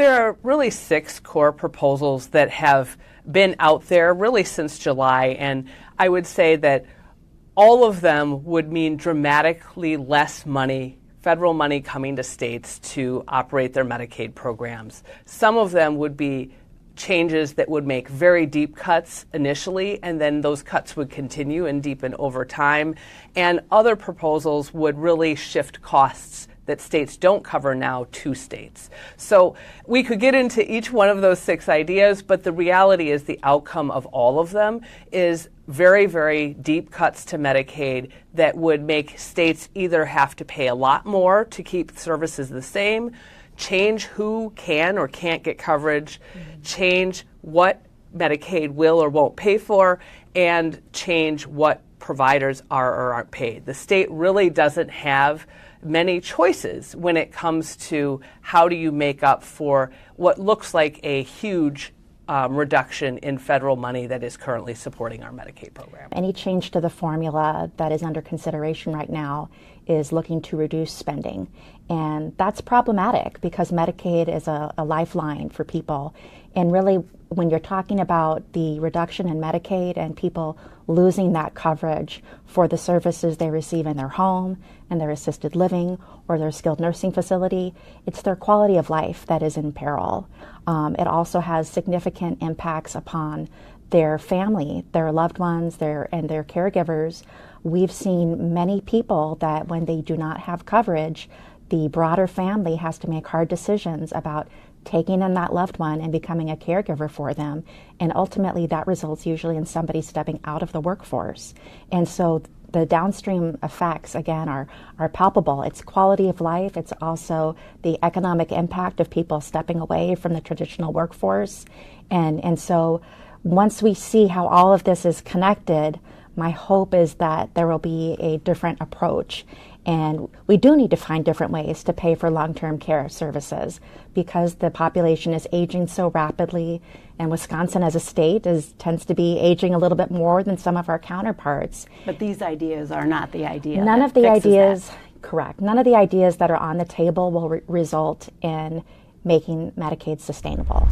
There are really 6 core proposals that have been out there really since July, and I would say that all of them would mean dramatically less money, federal money coming to states to operate their Medicaid programs. Some of them would be changes that would make very deep cuts initially, and then those cuts would continue and deepen over time. And other proposals would really shift costs that states don't cover now to states. So we could get into each one of those 6 ideas, but the reality is the outcome of all of them is very, very deep cuts to Medicaid that would make states either have to pay a lot more to keep services the same, change who can or can't get coverage, change what Medicaid will or won't pay for, and change what providers are or aren't paid. The state really doesn't have many choices when it comes to how do you make up for what looks like a huge reduction in federal money that is currently supporting our Medicaid program. Any change to the formula that is under consideration right now is looking to reduce spending. And that's problematic because Medicaid is a lifeline for people. And really, when you're talking about the reduction in Medicaid and people losing that coverage for the services they receive in their home and their assisted living or their skilled nursing facility, it's their quality of life that is in peril. It also has significant impacts upon their family, their loved ones, and their caregivers. We've seen many people that when they do not have coverage, the broader family has to make hard decisions about taking in that loved one and becoming a caregiver for them. And ultimately that results usually in somebody stepping out of the workforce. And so the downstream effects, again, are palpable. It's quality of life. It's also the economic impact of people stepping away from the traditional workforce. And so once we see how all of this is connected, my hope is that there will be a different approach. And we do need to find different ways to pay for long-term care services because the population is aging so rapidly, and Wisconsin as a state tends to be aging a little bit more than some of our counterparts. But these ideas are not the idea. None of the ideas, correct. None of the ideas that are on the table will result in making Medicaid sustainable.